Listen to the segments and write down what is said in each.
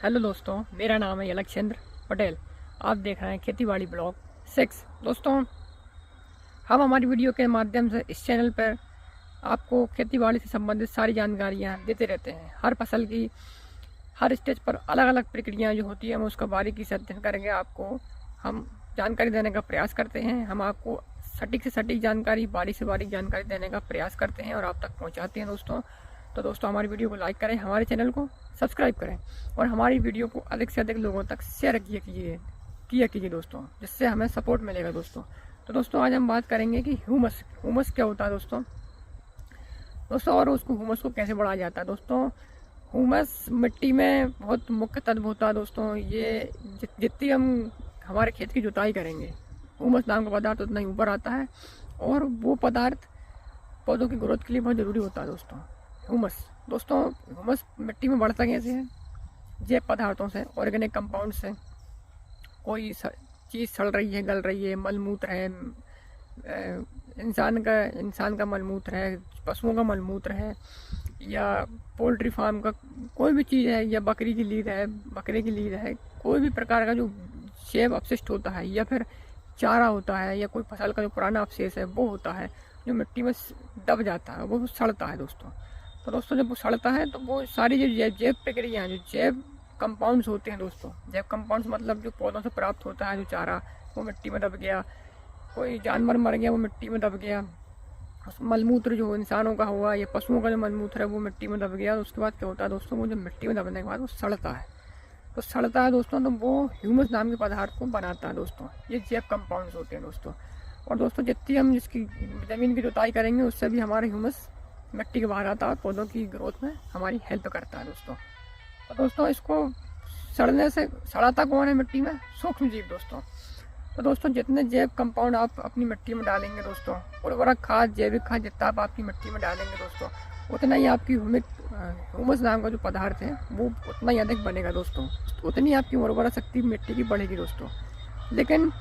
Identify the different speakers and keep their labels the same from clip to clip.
Speaker 1: Hello दोस्तों, मेरा नाम है यलक्षेंद्र पटेल। आप देख रहे हैं खेतीबाड़ी ब्लॉग 6। दोस्तों, हम हमारी वीडियो के माध्यम से इस चैनल पर आपको खेतीबाड़ी से संबंधित सारी जानकारियां देते रहते हैं। हर फसल की हर स्टेज पर अलग अलग प्रक्रियाएं जो होती हैं, हम उसका बारीकी से अध्ययन करके आपको हम जानकारी देने का प्रयास करते हैं। हम आपको सटीक से सटीक जानकारी, बारीक से बारीक जानकारी देने का प्रयास करते हैं और आप तक पहुँचाते हैं दोस्तों। तो दोस्तों, हमारी वीडियो को लाइक करें, हमारे चैनल को सब्सक्राइब करें और हमारी वीडियो को अधिक से अधिक लोगों तक शेयर कीजिए दोस्तों, जिससे हमें सपोर्ट मिलेगा दोस्तों। तो दोस्तों, आज हम बात करेंगे कि ह्यूमस क्या होता है दोस्तों और उसको ह्यूमस को कैसे बढ़ाया जाता है दोस्तों। ह्यूमस मिट्टी में बहुत मुख्य तत्व होता है दोस्तों। ये जितनी हम हमारे खेत की जुताई करेंगे, ह्यूमस नाम का पदार्थ उतना ही ऊपर आता है और वो पदार्थ पौधों की ग्रोथ के लिए बहुत ज़रूरी होता है दोस्तों। ह्यूमस मिट्टी में बढ़ता कैसे है? जैव पदार्थों से, ऑर्गेनिक कंपाउंड से। कोई चीज़ सड़ रही है, गल रही है, मलमूत्र है, इंसान का मलमूत्र है, पशुओं का मलमूत्र है, या पोल्ट्री फार्म का कोई भी चीज़ है, या बकरे की लीद है, कोई भी प्रकार का जो जैव अपशिष्ट होता है, या फिर चारा होता है, या कोई फसल का जो पुराना अवशेष है वो होता है, जो मिट्टी में दब जाता है, वो सड़ता है दोस्तों। तो दोस्तों, जब वो सड़ता है तो वो सारी जो जैव प्रक्रिया जो जैव कंपाउंड्स होते हैं दोस्तों, जैव कंपाउंड्स मतलब जो पौधों से प्राप्त होता है, जो चारा वो मिट्टी में दब गया, कोई जानवर मर गया वो मिट्टी में दब गया, मलमूत्र जो इंसानों का हुआ या पशुओं का जो मलमूत्र है वो मिट्टी में दब गया। उसके बाद क्या होता है दोस्तों, वो जो मिट्टी में दबने के बाद वो सड़ता है। तो सड़ता है दोस्तों, तो वो ह्यूमस नाम के पदार्थ को बनाता है दोस्तों। ये जैव कंपाउंड्स होते हैं दोस्तों। और दोस्तों, जितनी हम जिसकी ज़मीन की जुताई करेंगे उससे भी हमारा ह्यूमस मिट्टी के बाहर आता है और पौधों की ग्रोथ में हमारी हेल्प करता है दोस्तों। तो दोस्तों, इसको सड़ने से सड़ाता कौन है मिट्टी में? सूक्ष्म जीव दोस्तों। तो दोस्तों, जितने जैव कंपाउंड आप अपनी मिट्टी में डालेंगे दोस्तों, उर्वरक खाद, जैविक खाद जितना आप आपकी मिट्टी में डालेंगे दोस्तों, उतना ही आपकी ह्यूमस नाम का जो पदार्थ है वो उतना ही अधिक बनेगा दोस्तों। उतनी आपकी उर्वरक शक्ति मिट्टी की बढ़ेगी दोस्तों। लेकिन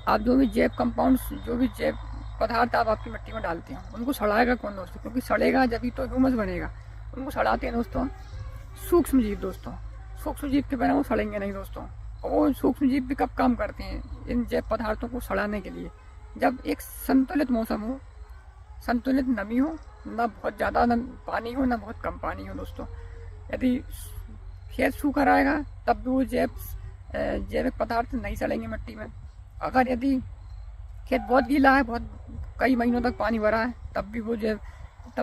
Speaker 1: आप जो भी जैव पदार्थ आप आपकी मिट्टी में डालते हैं, उनको सड़ाएगा कौन दोस्तों? क्योंकि सड़ेगा जब ही तो ह्यूमस बनेगा। उनको सड़ाते हैं दोस्तों सूक्ष्म जीव दोस्तों। सूक्ष्म जीव के बिना वो सड़ेंगे नहीं दोस्तों। और वो सूक्ष्म जीव भी कब काम करते हैं इन जैव पदार्थों को सड़ाने के लिए? जब एक संतुलित मौसम हो, संतुलित नमी हो, ना बहुत ज़्यादा पानी हो ना बहुत कम पानी हो दोस्तों। यदि खेत सूखा रहेगा तब भी वो जैविक पदार्थ नहीं सड़ेंगे मिट्टी में। अगर यदि खेत बहुत गीला है, बहुत कई महीनों तक पानी भरा है, तब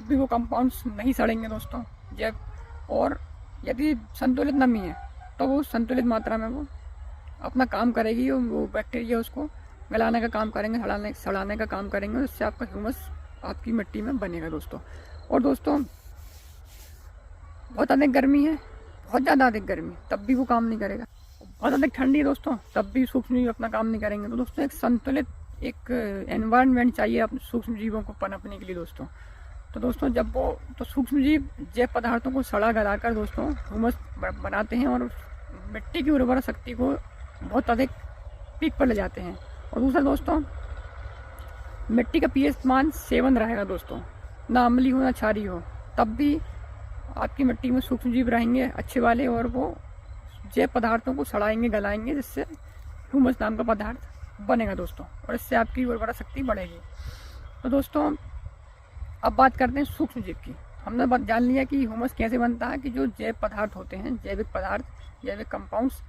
Speaker 1: भी वो कंपाउंड्स नहीं सड़ेंगे दोस्तों जैव। और यदि संतुलित नमी है तो वो संतुलित मात्रा में वो अपना काम करेगी, वो बैक्टीरिया उसको गलाने का काम करेंगे, सड़ाने का काम करेंगे, जिससे आपका ह्यूमस आपकी मिट्टी में बनेगा दोस्तों। और दोस्तों, बहुत अधिक गर्मी है, बहुत ज़्यादा अधिक गर्मी, तब भी वो काम नहीं करेगा। बहुत अधिक ठंडी है दोस्तों, तब भी सूक्ष्म जीव अपना काम नहीं करेंगे। तो दोस्तों, एक संतुलित एनवायरनमेंट चाहिए अपने सूक्ष्म जीवों को पनपने के लिए दोस्तों। तो दोस्तों, सूक्ष्म जीव जैव पदार्थों को सड़ा गलाकर दोस्तों ह्यूमस बनाते हैं और मिट्टी की उर्वरक शक्ति को बहुत अधिक पीक पर ले जाते हैं। और दूसरा दोस्तों, मिट्टी का पीएच मान 7 रहेगा दोस्तों, ना अम्ली हो ना क्षारीय हो, तब भी आपकी मिट्टी में सूक्ष्म जीव रहेंगे अच्छे वाले और वो जैव पदार्थों को सड़ाएंगे, गलाएंगे, जिससे ह्यूमस नाम का पदार्थ बनेगा दोस्तों। और इससे आपकी उर्वरक शक्ति बढ़ेगी। तो दोस्तों, अब बात करते हैं सूक्ष्म जीव की। हमने जान लिया कि ह्यूमस कैसे बनता है, कि जो जैव पदार्थ होते हैं, जैविक पदार्थ, जैविक कंपाउंड्स,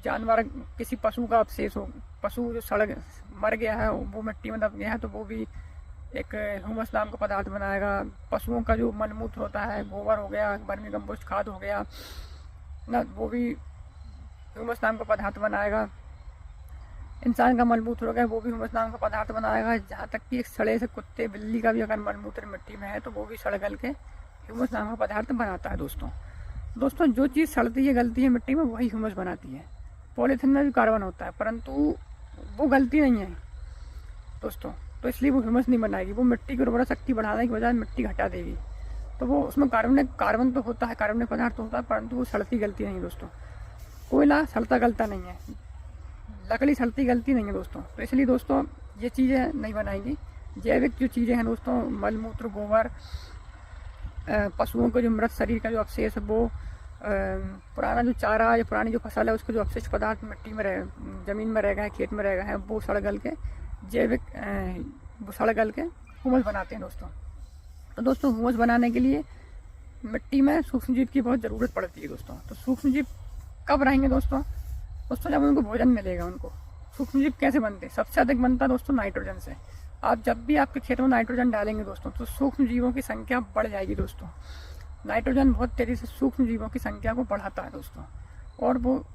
Speaker 1: जानवर, किसी पशु का अवशेष हो, पशु जो मर गया है, वो मिट्टी में दब गया है, तो वो भी एक ह्यूमस नाम का पदार्थ बनाएगा। पशुओं का जो मलमूत्र होता है, गोबर हो गया, वर्मी कंपोस्ट खाद हो गया ना, वो भी ह्यूमस नाम का पदार्थ बनाएगा। इंसान का मलमूत्र हो गया, वो भी ह्यूमस नाम का पदार्थ बनाएगा। जहाँ तक कि एक सड़े से कुत्ते, बिल्ली का भी अगर मलमूत्र मिट्टी में है तो वो भी सड़ गल के ह्यूमस नाम का पदार्थ बनाता है दोस्तों। जो चीज़ सड़ती है, गलती है मिट्टी में, वही ह्यूमस बनाती है। पॉलीथीन में भी कार्बन होता है, परंतु वो गलती नहीं है दोस्तों, तो इसलिए वो ह्यूमस नहीं बनाएगी। वो मिट्टी की उर्वरक शक्ति बढ़ाने की बजाय मिट्टी घटा देगी। तो वो उसमें कार्बन तो होता है, कार्बनिक पदार्थ तो होता है, परंतु वो सड़ती गलती नहीं दोस्तों। कोयला सड़ता गलता नहीं है, लकड़ी सड़ती गलती नहीं है दोस्तों। तो इसलिए दोस्तों, ये चीज़ें नहीं बनाएंगी। जैविक जो चीज़ें हैं दोस्तों, मलमूत्र, गोबर, पशुओं का जो मृत शरीर का जो अवशेष है वो, पुराना जो चारा या पुरानी जो फसल है उसके जो अपशिष्ट पदार्थ मिट्टी में रह ज़मीन में रह गए, खेत में रह गए हैं, वो सड़ गल के जैविक वो सड़ गल के हुमस बनाते हैं दोस्तों। तो दोस्तों हुमस बनाने के लिए मिट्टी में सूक्ष्म जीव की बहुत ज़रूरत पड़ती है दोस्तों। तो सूक्ष्म जीव कब रहेंगे दोस्तों? दोस्तों जब उनको भोजन मिलेगा उनको। सूक्ष्म जीव कैसे बनते हैं? सबसे अधिक बनता है दोस्तों नाइट्रोजन से। आप जब भी आपके खेत में नाइट्रोजन डालेंगे दोस्तों तो सूक्ष्म जीवों की संख्या बढ़ जाएगी दोस्तों। नाइट्रोजन बहुत तेज़ी से सूक्ष्म जीवों की संख्या को बढ़ाता है दोस्तों, और वो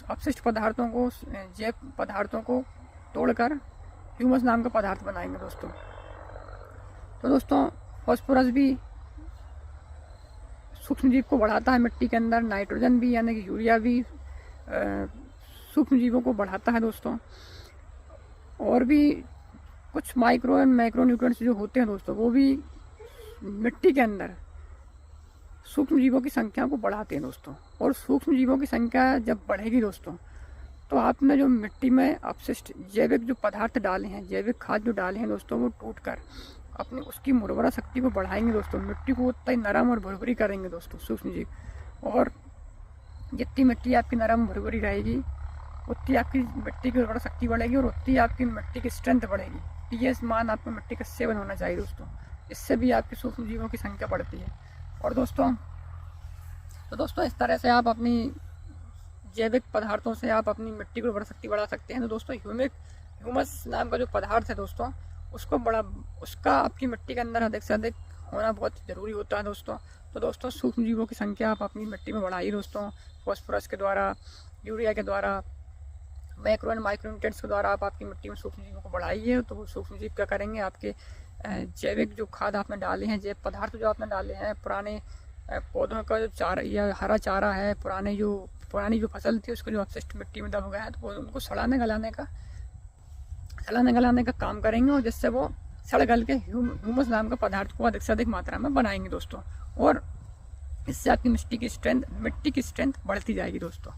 Speaker 1: अपशिष्ट पदार्थों को, जैव पदार्थों को तोड़कर ह्यूमस नाम का पदार्थ बनाएंगे दोस्तों। तो दोस्तों फास्फोरस भी सूक्ष्म जीव को बढ़ाता है मिट्टी के अंदर, नाइट्रोजन भी यानी कि यूरिया भी सूक्ष्म जीवों को बढ़ाता है दोस्तों। और भी कुछ माइक्रो एंड मैक्रो न्यूट्रिएंट्स जो होते हैं दोस्तों, वो भी मिट्टी के अंदर सूक्ष्म जीवों की संख्या को बढ़ाते हैं दोस्तों। और सूक्ष्म जीवों की संख्या जब बढ़ेगी दोस्तों तो आपने जो मिट्टी में अपशिष्ट जैविक जो पदार्थ डाले हैं, जैविक खाद जो डाले हैं दोस्तों, वो टूटकर अपनी उसकी उर्वरा शक्ति को बढ़ाएंगे दोस्तों। मिट्टी को उतना ही नरम और भुरभुरी करेंगे दोस्तों सूक्ष्म जीव। और जितनी मिट्टी आपकी नरम भुरभुरी रहेगी उतनी आपकी मिट्टी की उर्वरा शक्ति बढ़ेगी और उतनी आपकी मिट्टी की स्ट्रेंथ बढ़ेगी। पीएच मान आपको मिट्टी का 7 होना चाहिए दोस्तों। इससे भी आपकी सूक्ष्म जीवों की संख्या बढ़ती है। और दोस्तों इस तरह से आप अपनी जैविक पदार्थों से आप अपनी मिट्टी की उर्वरा शक्ति बढ़ा सकते हैं। तो दोस्तों ह्यूमस नाम का जो पदार्थ है दोस्तों, उसका आपकी मिट्टी के अंदर अधिक से अधिक होना बहुत ज़रूरी होता है दोस्तों। तो दोस्तों सूक्ष्म जीवों की संख्या आप अपनी मिट्टी में बढ़ाइए दोस्तों। फास्फोरस के द्वारा, यूरिया के द्वारा, मैक्रो एंड माइक्रो न्यूट्रिएंट्स के द्वारा आप आपकी मिट्टी में सूक्ष्म जीवों को बढ़ाइए। तो वो सूक्ष्म जीव क्या करेंगे? आपके जैविक जो खाद आपने डाले हैं, जैव पदार्थ जो आपने डाले हैं, पुराने पौधों का जो चारा या हरा चारा है, पुरानी जो फसल थी उसको जो अपशिष्ट मिट्टी में दब गया है, तो वो उनको सड़ाने गलाने का काम करेंगे, और जिससे वो सड़ गल के ह्यूमस नाम का पदार्थ को अधिक से अधिक मात्रा में बनाएंगे दोस्तोँ। और इससे आपकी मिट्टी की स्ट्रेंथ बढ़ती जाएगी दोस्तों।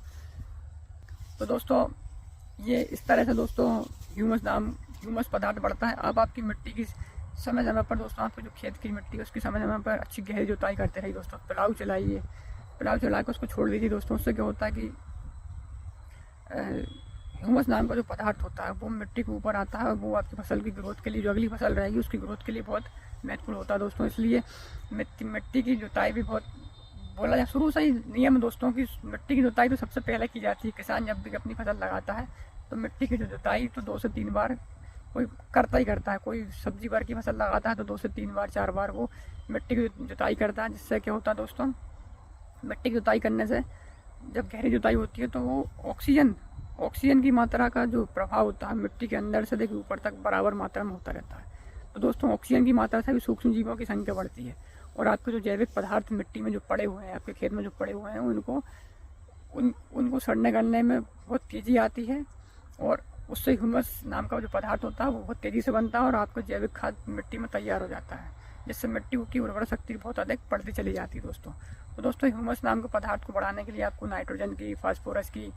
Speaker 1: तो दोस्तों ये इस तरह से दोस्तों ह्यूमस पदार्थ बढ़ता है। अब आपकी मिट्टी की समय समय पर दोस्तों, आपको जो खेत की मिट्टी है उसकी समय समय पर अच्छी गहरी जुताई करते रहिए दोस्तों। पिलाऊ चला के उसको छोड़ दीजिए दोस्तों। उससे क्या होता है कि ह्यूमस नाम का जो पदार्थ होता है वो मिट्टी के ऊपर आता है, वो आपकी फसल की ग्रोथ के लिए, जो अगली फसल रहेगी उसकी ग्रोथ के लिए बहुत महत्वपूर्ण होता है दोस्तों। इसलिए मिट्टी की जुताई भी बहुत बोला जाए, शुरू से ही नियम दोस्तों की मिट्टी की जुताई तो सबसे पहले की जाती है। किसान जब भी अपनी फसल लगाता है तो मिट्टी की जो जुताई तो 2 से 3 बार कोई करता है। कोई सब्जी भर की फसल लगाता है तो 2 से 3 बार 4 बार वो मिट्टी की जुताई करता है। जिससे क्या होता है दोस्तों, मिट्टी की जुताई करने से जब गहरी जुताई होती है तो वो ऑक्सीजन की मात्रा का जो प्रभाव होता है मिट्टी के अंदर से लेकर ऊपर तक बराबर मात्रा में होता रहता है। तो दोस्तों ऑक्सीजन की मात्रा से भी सूक्ष्म जीवों की संख्या बढ़ती है, और आपके जो जैविक पदार्थ मिट्टी में जो पड़े हुए हैं, आपके खेत में जो पड़े हुए हैं, उनको सड़ने गलने में बहुत तेज़ी आती है, और उससे ह्यूमस नाम का जो पदार्थ होता है वो बहुत तेज़ी से बनता है और आपका जैविक खाद मिट्टी में तैयार हो जाता है, जिससे मिट्टी की उर्वरा शक्ति बहुत अधिक बढ़ती चली जाती है दोस्तों। तो दोस्तों ह्यूमस नाम के पदार्थ को बढ़ाने के लिए आपको नाइट्रोजन की, फास्फोरस की,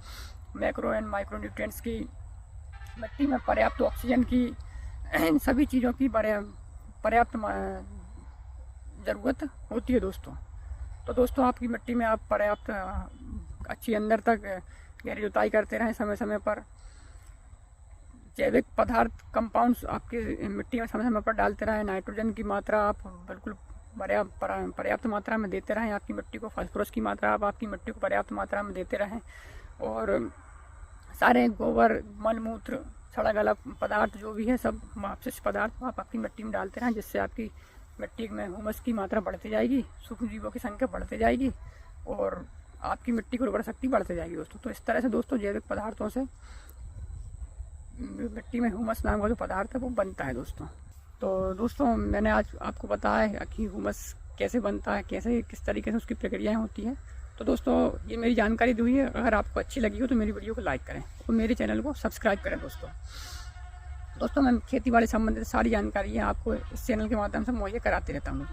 Speaker 1: मैक्रो एंड माइक्रो न्यूट्रिएंट्स की, मिट्टी में पर्याप्त ऑक्सीजन की, इन सभी चीज़ों की पर्याप्त ज़रूरत होती है दोस्तों। तो दोस्तों आपकी मिट्टी में आप पर्याप्त अच्छी अंदर तक गहरी जुताई करते रहें, समय समय पर जैविक पदार्थ कंपाउंड्स आपकी मिट्टी में समय समय पर डालते रहें। नाइट्रोजन की मात्रा आप बिल्कुल पर्याप्त मात्रा में देते रहें आपकी मिट्टी को। फास्फोरस की मात्रा आप आपकी मिट्टी को पर्याप्त मात्रा में देते रहें, और सारे गोबर, मल मूत्र, सड़ा गला पदार्थ जो भी है सब अपशिष्ट पदार्थ आप आपकी मिट्टी में डालते रहें, जिससे आपकी मिट्टी में ह्यूमस की मात्रा बढ़ती जाएगी, सूक्ष्म जीवों की संख्या बढ़ती जाएगी, और आपकी मिट्टी की उर्वरा शक्ति बढ़ती जाएगी दोस्तों। तो इस तरह से दोस्तों जैविक पदार्थों से मिट्टी में ह्यूमस नाम का जो पदार्थ है वो बनता है दोस्तों। तो दोस्तों मैंने आज आपको बताया कि ह्यूमस कैसे बनता है, किस तरीके से उसकी प्रक्रियाएँ होती हैं। तो दोस्तों ये मेरी जानकारी दी हुई है, अगर आपको अच्छी लगी हो तो मेरी वीडियो को लाइक करें और मेरे चैनल को सब्सक्राइब करें दोस्तों। मैं खेती बाड़ी संबंधित सारी जानकारी है आपको इस चैनल के माध्यम से मुहैया कराते रहता हूँ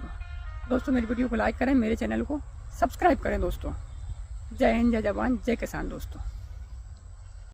Speaker 1: दोस्तों। मेरी वीडियो को लाइक करें, मेरे चैनल को सब्सक्राइब करें दोस्तों। जय हिंद, जय जवान, जय किसान दोस्तों।